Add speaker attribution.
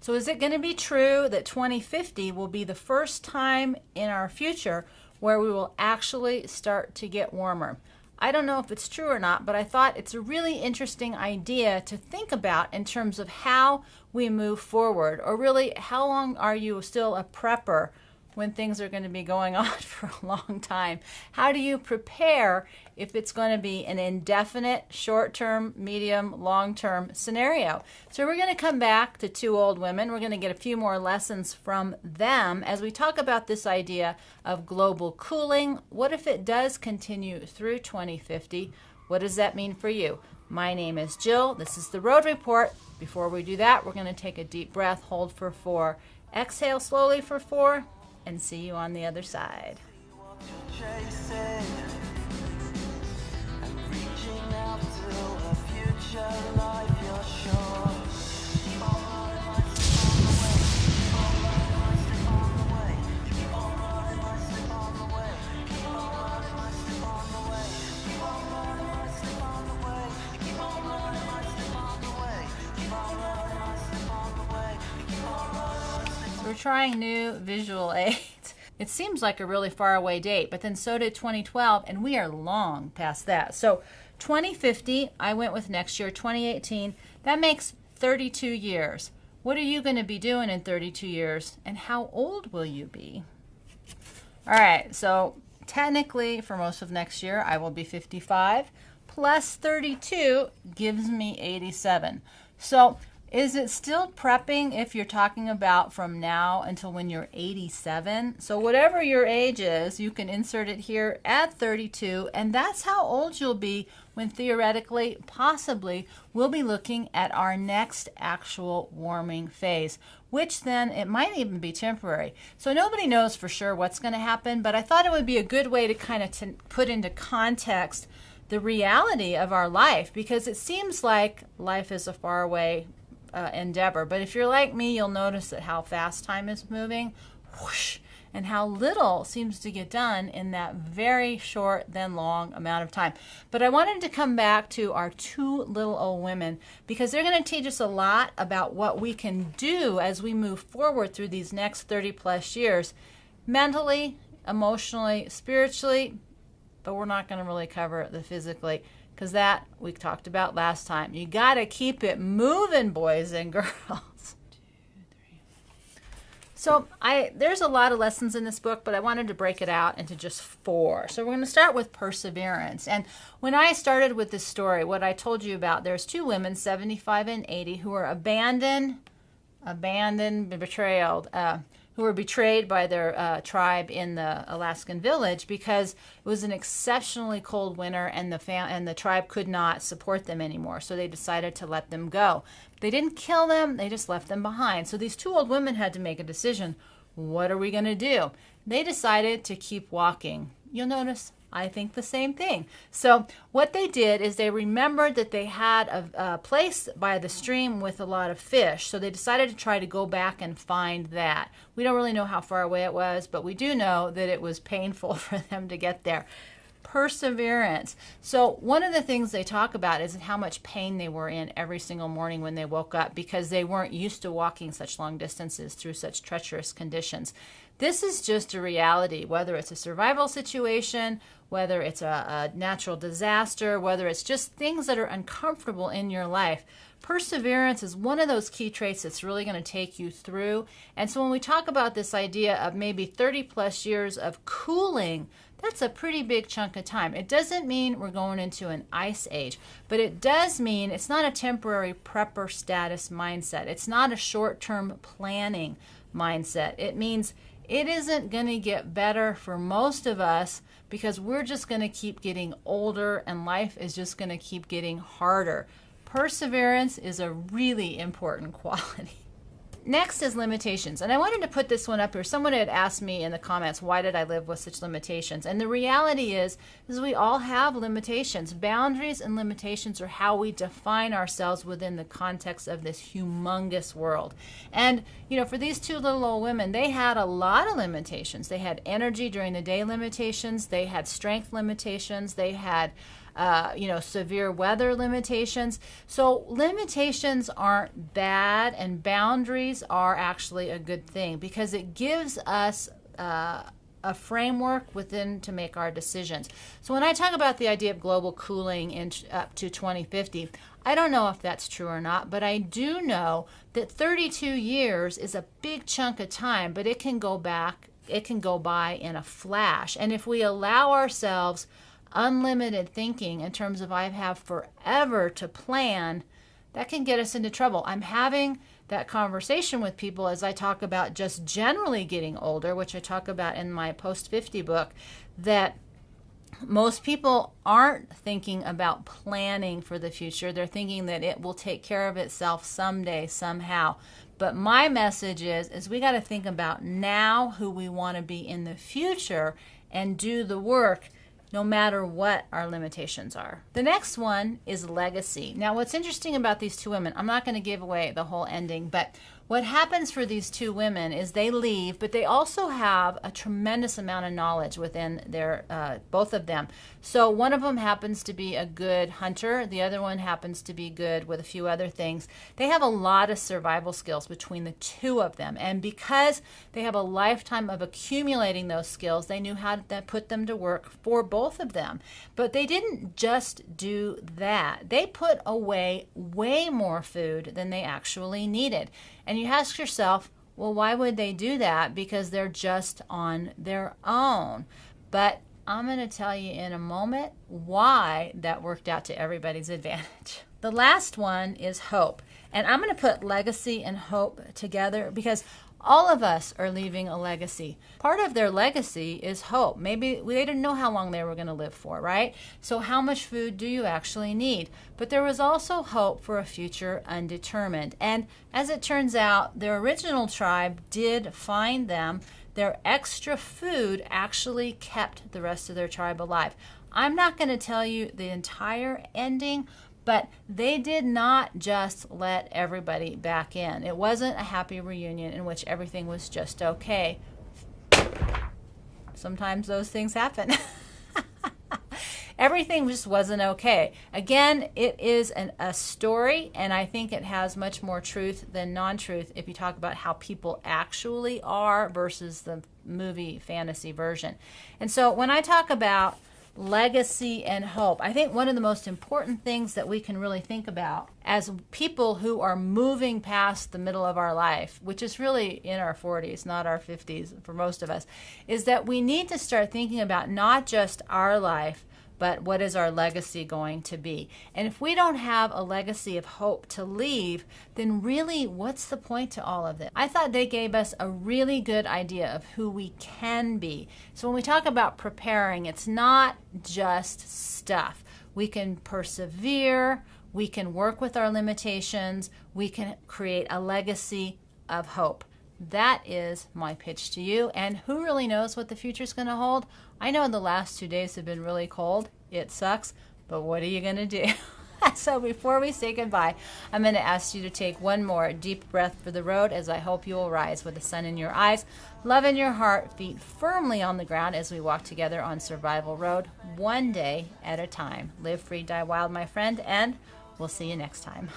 Speaker 1: So is it going to be true that 2050 will be the first time in our future where we will actually start to get warmer? I don't know if it's true or not, but I thought it's a really interesting idea to think about in terms of how we move forward, or really how long are you still a prepper when things are going to be going on for a long time? How do you prepare if it's going to be an indefinite, short-term, medium, long-term scenario? So we're going to come back to two old women. We're going to get a few more lessons from them as we talk about this idea of global cooling. What if it does continue through 2050? What does that mean for you? My name is Jill. This is the Road Report. Before we do that, we're going to take a deep breath, hold for 4, exhale slowly for 4, and see you on the other side. We're trying new visual aids. It seems like a really far away date, but then so did 2012, and we are long past that. So 2050, I went with next year, 2018. That makes 32 years. What are you going to be doing in 32 years, and how old will you be? All right, so technically for most of next year, I will be 55. Plus 32 gives me 87. So is it still prepping if you're talking about from now until when you're 87? So whatever your age is, you can insert it here at 32, and that's how old you'll be when theoretically, possibly, we'll be looking at our next actual warming phase, which then it might even be temporary. So nobody knows for sure what's going to happen, but I thought it would be a good way to kind of put into context the reality of our life, because it seems like life is a faraway endeavor. But if you're like me, you'll notice that how fast time is moving, whoosh, and how little seems to get done in that very short then long amount of time. But I wanted to come back to our two little old women, because they're going to teach us a lot about what we can do as we move forward through these next 30 plus years, mentally, emotionally, spiritually, but we're not going to really cover the physically, because that we talked about last time. You got to keep it moving, boys and girls. 2, 3. So there's a lot of lessons in this book, but I wanted to break it out into just 4. So we're going to start with perseverance. And when I started with this story, what I told you about, there's 2 women, 75 and 80, who were abandoned, betrayed, who were betrayed by their tribe in the Alaskan village because it was an exceptionally cold winter, and the tribe could not support them anymore. So they decided to let them go. They didn't kill them, they just left them behind. So these 2 old women had to make a decision. What are we going to do? They decided to keep walking. You'll notice I think the same thing. So what they did is they remembered that they had a place by the stream with a lot of fish. So they decided to try to go back and find that. We don't really know how far away it was, but we do know that it was painful for them to get there. Perseverance. So one of the things they talk about is how much pain they were in every single morning when they woke up, because they weren't used to walking such long distances through such treacherous conditions. This is just a reality, whether it's a survival situation, whether it's a natural disaster, whether it's just things that are uncomfortable in your life. Perseverance is one of those key traits that's really going to take you through. And so when we talk about this idea of maybe 30 plus years of cooling, that's a pretty big chunk of time. It doesn't mean we're going into an ice age, but it does mean it's not a temporary prepper status mindset. It's not a short-term planning mindset. It means it isn't going to get better for most of us, because we're just going to keep getting older and life is just going to keep getting harder. Perseverance is a really important quality. Next is limitations. And I wanted to put this one up here. Someone had asked me in the comments, why did I live with such limitations? And the reality is we all have limitations. Boundaries and limitations are how we define ourselves within the context of this humongous world. And, for these 2 little old women, they had a lot of limitations. They had energy during the day limitations. They had strength limitations. They had severe weather limitations. So limitations aren't bad, and boundaries are actually a good thing because it gives us a framework within to make our decisions. So when I talk about the idea of global cooling up to 2050, I don't know if that's true or not, but I do know that 32 years is a big chunk of time, but it can go by in a flash. And if we allow ourselves unlimited thinking in terms of I have forever to plan, that can get us into trouble. I'm having that conversation with people as I talk about just generally getting older, which I talk about in my Post 50 book, that most people aren't thinking about planning for the future. They're thinking that it will take care of itself someday, somehow. But my message is we got to think about now who we want to be in the future and do the work no matter what our limitations are. The next one is legacy. Now, what's interesting about these two women, I'm not going to give away the whole ending, but what happens for these two women is they leave, but they also have a tremendous amount of knowledge within their both of them. So one of them happens to be a good hunter. The other one happens to be good with a few other things. They have a lot of survival skills between the two of them. And because they have a lifetime of accumulating those skills, they knew how to put them to work for both of them. But they didn't just do that. They put away way more food than they actually needed. And you ask yourself, well, why would they do that? Because they're just on their own. But I'm going to tell you in a moment why that worked out to everybody's advantage. The last one is hope. And I'm going to put legacy and hope together because all of us are leaving a legacy. Part of their legacy is hope. Maybe they didn't know how long they were going to live for, right? So how much food do you actually need? But there was also hope for a future undetermined. And as it turns out, their original tribe did find them. Their extra food actually kept the rest of their tribe alive. I'm not going to tell you the entire ending, but they did not just let everybody back in. It wasn't a happy reunion in which everything was just okay. Sometimes those things happen. Everything just wasn't okay. Again, it is a story, and I think it has much more truth than non-truth if you talk about how people actually are versus the movie fantasy version. And so when I talk about legacy and hope, I think one of the most important things that we can really think about as people who are moving past the middle of our life, which is really in our 40s, not our 50s for most of us, is that we need to start thinking about not just our life, but what is our legacy going to be? And if we don't have a legacy of hope to leave, then really, what's the point to all of this? I thought they gave us a really good idea of who we can be. So when we talk about preparing, it's not just stuff. We can persevere, we can work with our limitations, we can create a legacy of hope. That is my pitch to you. And who really knows what the future is going to hold? I know the last 2 days have been really cold. It sucks, but what are you going to do? So before we say goodbye, I'm going to ask you to take one more deep breath for the road as I hope you will rise with the sun in your eyes, love in your heart, feet firmly on the ground as we walk together on Survival Road, one day at a time. Live free, die wild, my friend, and we'll see you next time.